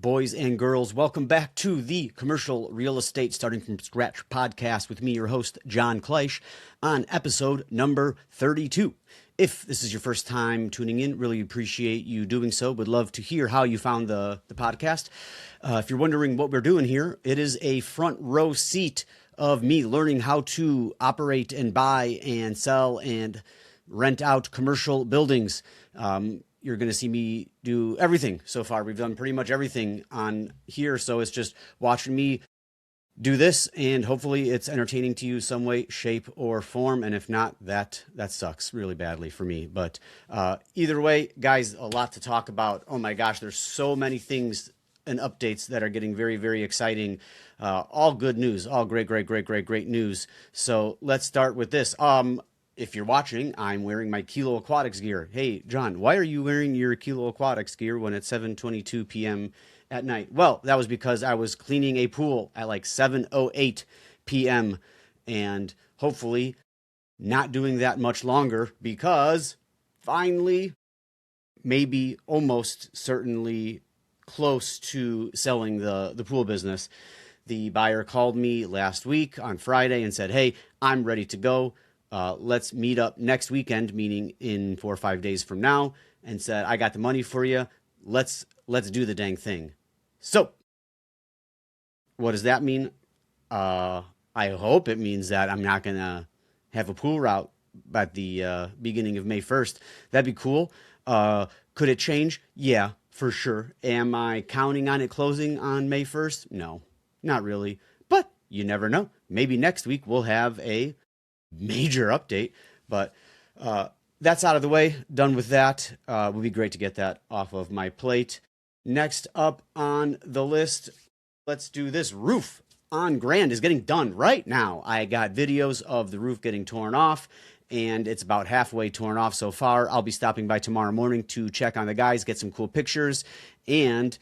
Boys and girls, welcome back to the Commercial Real Estate Starting from Scratch podcast with me, your host, John Kleisch, on episode number 32. If this is your first time tuning in, really appreciate you doing so. Would love to hear how you found the podcast. If you're wondering what we're doing here, it is a front row seat of me learning how to operate and buy and sell and rent out commercial buildings. You're going to see me do everything so far. We've done pretty much everything on here. So it's just watching me do this, and hopefully it's entertaining to you some way, shape, or form. And if not, that sucks really badly for me. But either way, guys, a lot to talk about. Oh my gosh, there's so many things and updates that are getting very, very exciting. All good news, all great news. So let's start with this. If you're watching, I'm wearing my Kilo Aquatics gear. Hey, John, why are you wearing your Kilo Aquatics gear when it's 7:22 p.m. at night? Well, that was because I was cleaning a pool at like 7:08 p.m. and hopefully not doing that much longer, because finally, maybe almost certainly close to selling the pool business. The buyer called me last week on Friday and said, hey, I'm ready to go. Let's meet up next weekend, meaning in 4 or 5 days from now, and said, I got the money for you. Let's do the dang thing. So what does that mean? I hope it means that I'm not going to have a pool route at the beginning of May 1st. That'd be cool. Could it change? Yeah, for sure. Am I counting on it closing on May 1st? No, not really. But you never know. Maybe next week we'll have a major update, but that's out of the way. Done with that. It would be great to get that off of my plate. Next up on the list, let's do this. Roof on Grand is getting done right now. I got videos of the roof getting torn off, and it's about halfway torn off so far. I'll be stopping by tomorrow morning to check on the guys, get some cool pictures, and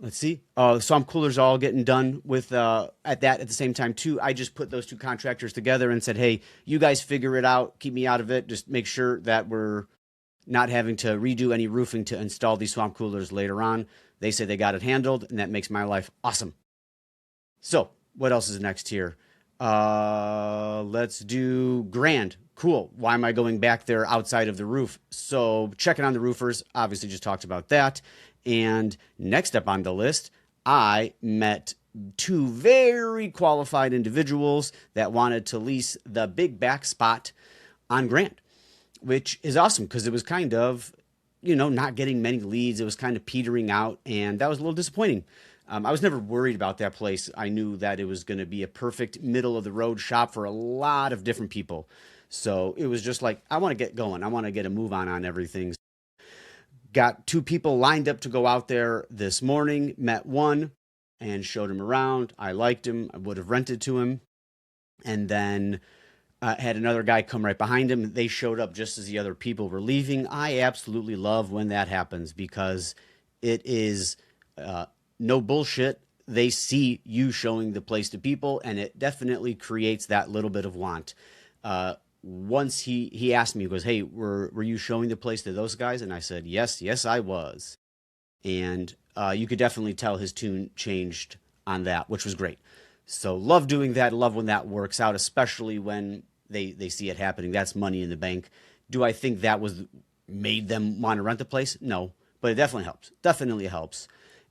let's see. Swamp coolers all getting done with at the same time too. I just put those two contractors together and said, hey, you guys figure it out. Keep me out of it. Just make sure that we're not having to redo any roofing to install these swamp coolers later on. They say they got it handled, and that makes my life awesome. So what else is next here? Let's do Grand. Cool. Why am I going back there outside of the roof? So checking on the roofers, obviously just talked about that. And next up on the list, I met two very qualified individuals that wanted to lease the big back spot on Grand, which is awesome because it was kind of, not getting many leads. It was kind of petering out, and that was a little disappointing. I was never worried about that place. I knew that it was going to be a perfect middle of the road shop for a lot of different people. So it was just like, I want to get going. I want to get a move on everything. Got two people lined up to go out there this morning. Met one and showed him around. I liked him. I would have rented to him. And then had another guy come right behind him. They showed up just as the other people were leaving. I absolutely love when that happens because it is no bullshit. They see you showing the place to people, and it definitely creates that little bit of want. Once he asked me, he goes, hey, were you showing the place to those guys? And I said, yes, I was. And you could definitely tell his tune changed on that, which was great. So love doing that. Love when that works out, especially when they see it happening. That's money in the bank. Do I think that made them want to rent the place? No, but it definitely helps. Definitely helps.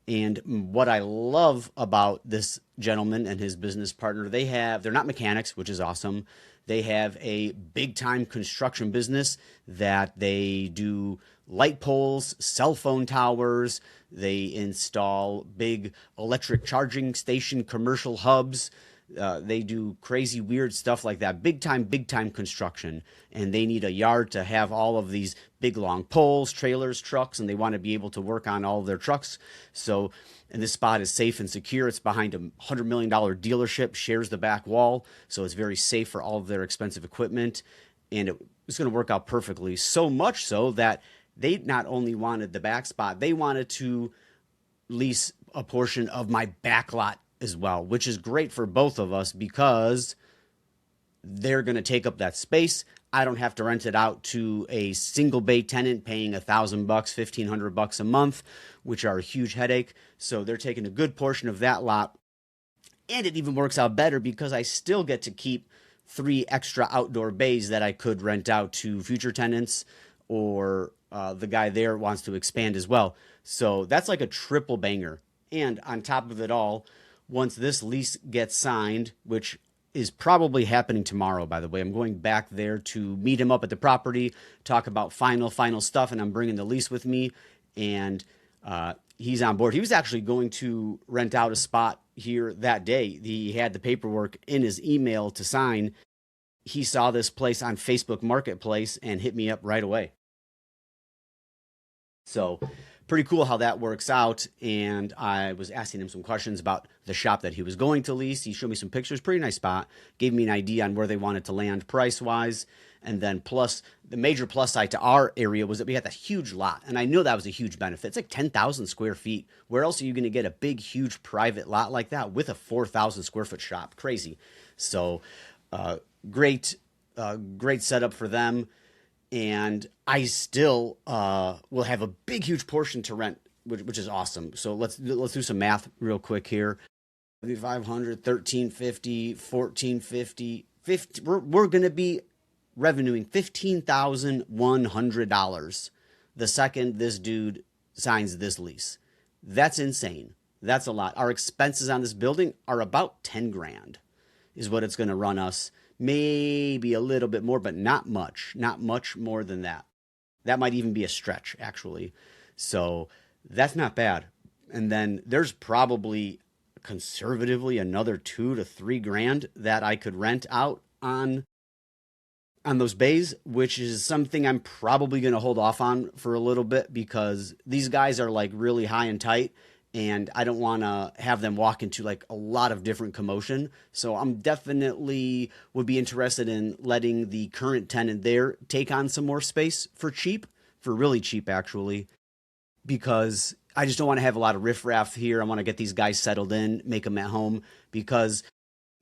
And what I love about this gentleman and his business partner, they're not mechanics, which is awesome. They have a big-time construction business that they do light poles, cell phone towers. They install big electric charging station commercial hubs. They do crazy, weird stuff like that. Big-time construction. And they need a yard to have all of these big, long poles, trailers, trucks, and they want to be able to work on all of their trucks. And this spot is safe and secure. It's behind a $100 million dealership, shares the back wall, so it's very safe for all of their expensive equipment. And it's going to work out perfectly, so much so that they not only wanted the back spot, they wanted to lease a portion of my back lot as well, which is great for both of us because they're going to take up that space. I don't have to rent it out to a single bay tenant paying $1,000, $1,500 a month, which are a huge headache. So they're taking a good portion of that lot. And it even works out better because I still get to keep 3 extra outdoor bays that I could rent out to future tenants, or the guy there wants to expand as well. So that's like a triple banger. And on top of it all, once this lease gets signed, which is probably happening tomorrow, by the way, I'm going back there to meet him up at the property, talk about final stuff, and I'm bringing the lease with me. And he's on board. He was actually going to rent out a spot here that day. He had the paperwork in his email to sign. He saw this place on Facebook Marketplace and hit me up right away. So pretty cool how that works out. And I was asking him some questions about the shop that he was going to lease. He showed me some pictures, pretty nice spot, gave me an idea on where they wanted to land price-wise. And then plus, the major plus side to our area was that we had that huge lot. And I knew that was a huge benefit. It's like 10,000 square feet. Where else are you going to get a big, huge private lot like that with a 4,000 square foot shop? Crazy. So great setup for them. And I still will have a big, huge portion to rent, which is awesome. So let's do some math real quick here. 500, 1350, 1450, 50. We're going to be revenuing $15,100 the second this dude signs this lease. That's insane. That's a lot. Our expenses on this building are about 10 grand is what it's going to run us. Maybe a little bit more, but not much more than that. That might even be a stretch, actually. So that's not bad. And then there's probably conservatively another 2 to 3 grand that I could rent out on those bays, which is something I'm probably going to hold off on for a little bit because these guys are like really high and tight. And I don't want to have them walk into like a lot of different commotion. So I'm definitely would be interested in letting the current tenant there take on some more space for really cheap actually, because I just don't want to have a lot of riffraff here. I want to get these guys settled in, make them at home, because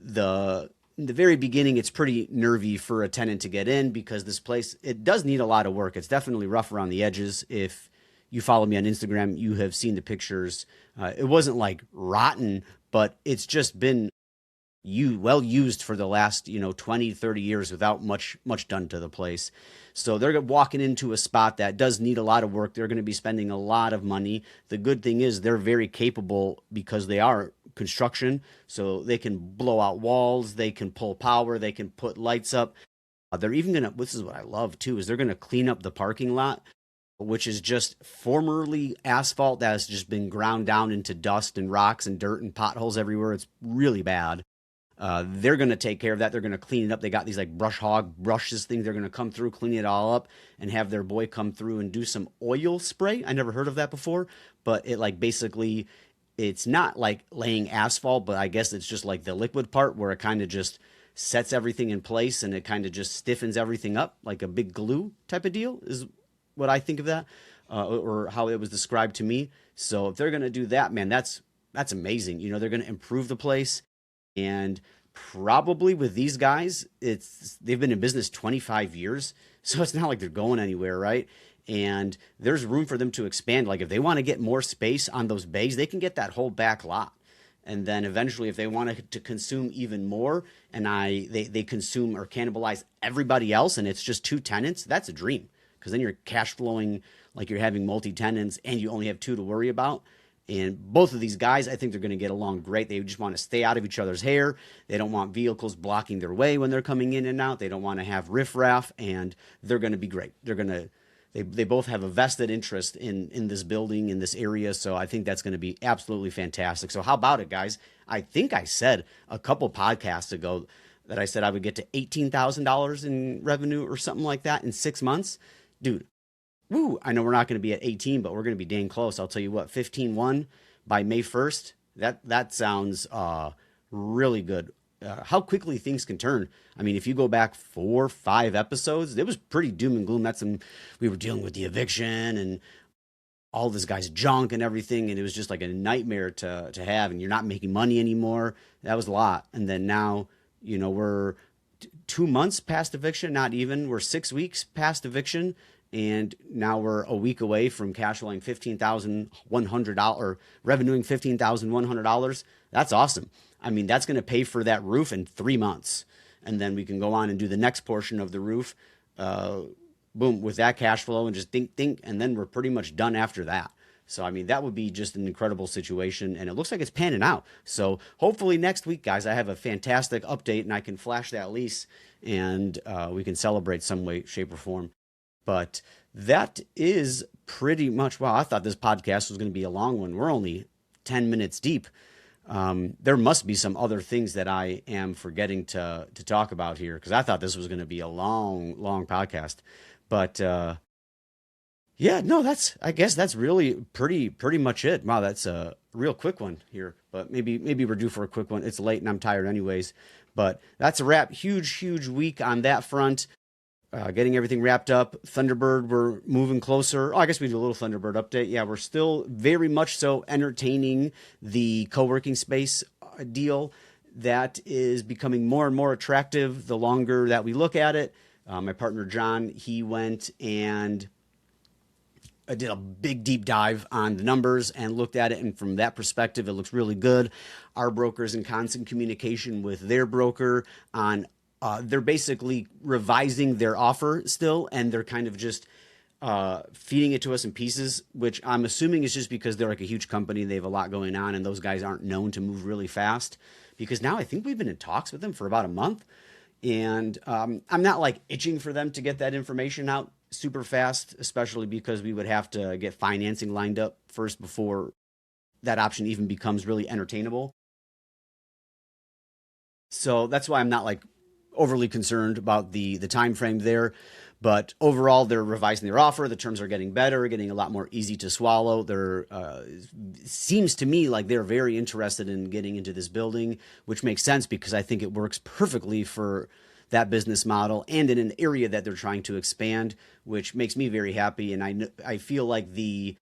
in the very beginning, it's pretty nervy for a tenant to get in because this place, it does need a lot of work. It's definitely rough around the edges. If you follow me on Instagram, you have seen the pictures. It wasn't like rotten, but it's just been well used for the last 20, 30 years without much done to the place. So they're walking into a spot that does need a lot of work. They're going to be spending a lot of money. The good thing is they're very capable because they are construction, so they can blow out walls, they can pull power, they can put lights up. They're even going to, this is what I love too, is they're going to clean up the parking lot, which is just formerly asphalt that has just been ground down into dust and rocks and dirt and potholes everywhere. It's really bad. They're going to take care of that. They're going to clean it up. They got these like brush hog brushes things. They're going to come through, clean it all up, and have their boy come through and do some oil spray. I never heard of that before, but it like basically, it's not like laying asphalt, but I guess it's just like the liquid part where it kind of just sets everything in place and it kind of just stiffens everything up like a big glue type of deal is what I think of that, or how it was described to me. So if they're going to do that, man, that's amazing. They're going to improve the place. And probably with these guys, they've been in business 25 years. So it's not like they're going anywhere, right? And there's room for them to expand. Like if they want to get more space on those bays, they can get that whole back lot. And then eventually if they want to consume even more and they consume or cannibalize everybody else and it's just 2 tenants, that's a dream. Because then you're cash flowing like you're having multi-tenants and you only have 2 to worry about. And both of these guys, I think they're going to get along great. They just want to stay out of each other's hair. They don't want vehicles blocking their way when they're coming in and out. They don't want to have riffraff, and they're going to be great. They both have a vested interest in this building, in this area, so I think that's going to be absolutely fantastic. So how about it, guys? I think I said a couple podcasts ago that I said I would get to $18,000 in revenue or something like that in 6 months. Dude, woo, I know we're not going to be at 18, but we're going to be dang close. I'll tell you what, 15.1 by May 1st. That sounds really good. How quickly things can turn. I mean, if you go back 4 or 5 episodes, it was pretty doom and gloom. We were dealing with the eviction and all this guy's junk and everything, and it was just like a nightmare to have, and you're not making money anymore. That was a lot. And then now, we're 2 months past eviction, not even. We're 6 weeks past eviction, and now we're a week away from cash flowing $15,100 or revenuing $15,100. That's awesome. I mean, that's going to pay for that roof in 3 months, and then we can go on and do the next portion of the roof. Boom, with that cash flow and just think, and then we're pretty much done after that. So, I mean, that would be just an incredible situation, and it looks like it's panning out. So, hopefully next week, guys, I have a fantastic update, and I can flash that lease, and we can celebrate some way, shape, or form. But that is pretty much, wow, I thought this podcast was going to be a long one. We're only 10 minutes deep. There must be some other things that I am forgetting to talk about here, because I thought this was going to be a long podcast. But yeah, no, I guess that's really pretty much it. Wow, that's a real quick one here, but maybe we're due for a quick one. It's late and I'm tired anyways. But that's a wrap. Huge week on that front. Getting everything wrapped up. Thunderbird, we're moving closer. Oh, I guess we do a little Thunderbird update. Yeah, we're still very much so entertaining the co-working space deal. That is becoming more and more attractive the longer that we look at it. My partner, John, he went and did a big deep dive on the numbers and looked at it. And from that perspective, it looks really good. Our broker's in constant communication with their broker on, they're basically revising their offer still. And they're kind of just feeding it to us in pieces, which I'm assuming is just because they're like a huge company. They have a lot going on, and those guys aren't known to move really fast, because now I think we've been in talks with them for about a month. And I'm not like itching for them to get that information out super fast, especially because we would have to get financing lined up first before that option even becomes really entertainable. So that's why I'm not like overly concerned about the time frame there. But overall, they're revising their offer. The terms are getting better, getting a lot more easy to swallow. Seems to me like they're very interested in getting into this building, which makes sense because I think it works perfectly for that business model and in an area that they're trying to expand, which makes me very happy. And I feel like the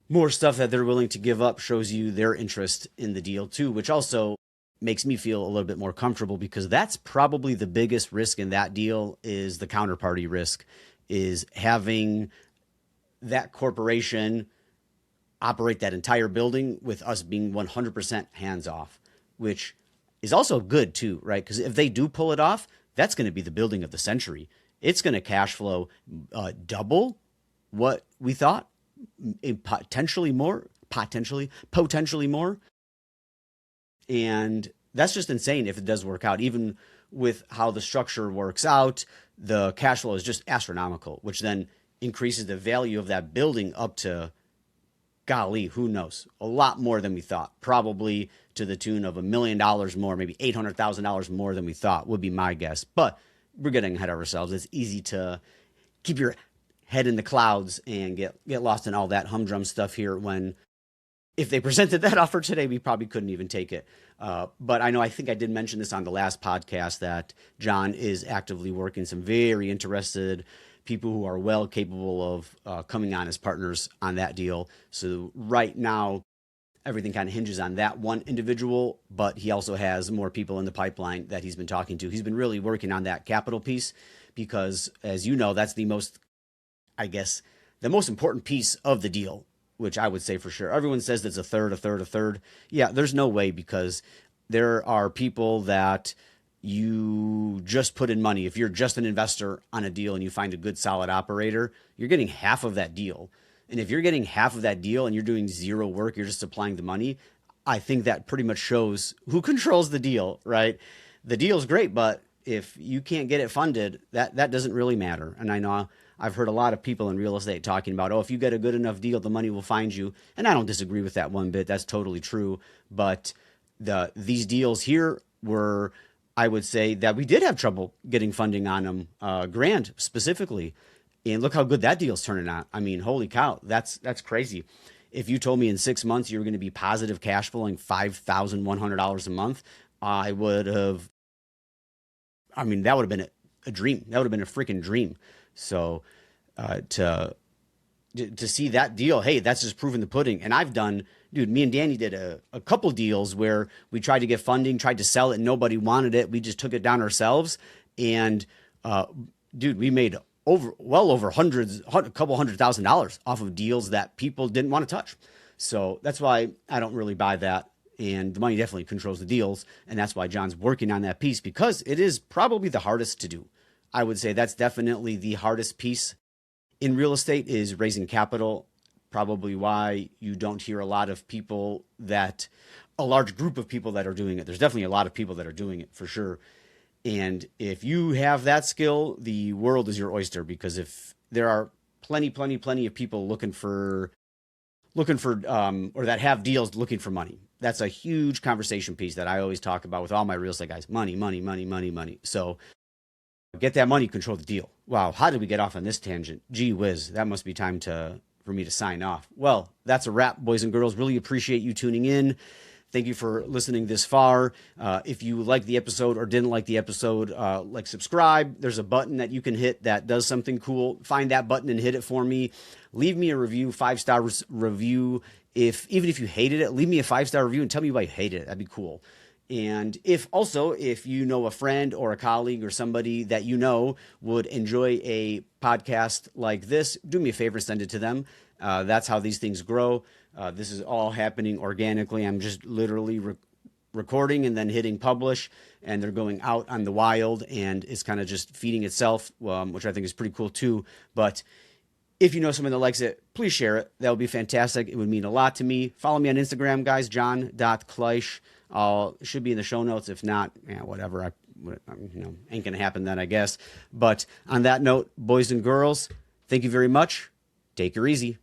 more stuff that they're willing to give up shows you their interest in the deal too, which also makes me feel a little bit more comfortable, because that's probably the biggest risk in that deal is the counterparty risk, is having that corporation operate that entire building with us being 100% hands off, which is also good too, right? Because if they do pull it off, that's going to be the building of the century. It's going to cash flow double what we thought, potentially more. And that's just insane if it does work out. Even with how the structure works out, the cash flow is just astronomical, which then increases the value of that building up to, golly, who knows, a lot more than we thought. Probably to the tune of $1 million more, maybe $800,000 more than we thought would be my guess. But we're getting ahead of ourselves. It's easy to keep your head in the clouds and get lost in all that humdrum stuff here when, if they presented that offer today, we probably couldn't even take it. But I think I did mention this on the last podcast that John is actively working some very interested people who are well capable of coming on as partners on that deal. So right now, everything kind of hinges on that one individual, but he also has more people in the pipeline that he's been talking to. He's been really working on that capital piece because, as you know, that's the most important piece of the deal, which I would say for sure. Everyone says it's a third. Yeah, there's no way, because there are people that you just put in money. If you're just an investor on a deal and you find a good, solid operator, you're getting half of that deal. And if you're getting half of that deal and you're doing zero work, you're just supplying the money, I think that pretty much shows who controls the deal, right? The deal's great, but if you can't get it funded, that doesn't really matter. And I know I've heard a lot of people in real estate talking about, if you get a good enough deal, the money will find you. And I don't disagree with that one bit. That's totally true. But these deals here were, I would say that we did have trouble getting funding on them, Grand specifically. And look how good that deal's turning out. I mean, holy cow, that's crazy. If you told me in 6 months you were going to be positive cash flowing $5,100 a month, that would have been a dream. That would have been a freaking dream. So to see that deal, hey, that's just proving the pudding. And I've done, me and Danny did a couple deals where we tried to get funding, tried to sell it, and nobody wanted it. We just took it down ourselves. And dude, we made well over a couple $100,000 off of deals that people didn't want to touch. So that's why I don't really buy that. And the money definitely controls the deals. And that's why John's working on that piece, because it is probably the hardest to do. I would say that's definitely the hardest piece in real estate, is raising capital. Probably why you don't hear a lot of people a large group of people that are doing it. There's definitely a lot of people that are doing it for sure. And if you have that skill, the world is your oyster, because if there are plenty of people looking for or that have deals looking for money. That's a huge conversation piece that I always talk about with all my real estate guys. Money. So get that money, control the deal. Wow, how did we get off on this tangent? Gee whiz, that must be time for me to sign off. Well, that's a wrap, boys and girls. Really appreciate you tuning in. Thank you for listening this far. If you liked the episode or didn't like the episode, subscribe. There's a button that you can hit that does something cool. Find that button and hit it for me. Leave me a review, 5-star review. Even if you hated it, leave me a 5-star review and tell me why you hated it. That'd be cool. And if you know a friend or a colleague or somebody that you know would enjoy a podcast like this, do me a favor, send it to them. That's how these things grow. This is all happening organically. I'm just literally recording and then hitting publish, and they're going out on the wild, and it's kind of just feeding itself, which I think is pretty cool too. But if you know someone that likes it, please share it. That would be fantastic. It would mean a lot to me. Follow me on Instagram, guys, john.kleisch. Should be in the show notes. If not, whatever. Ain't going to happen then, I guess. But on that note, boys and girls, thank you very much. Take her easy.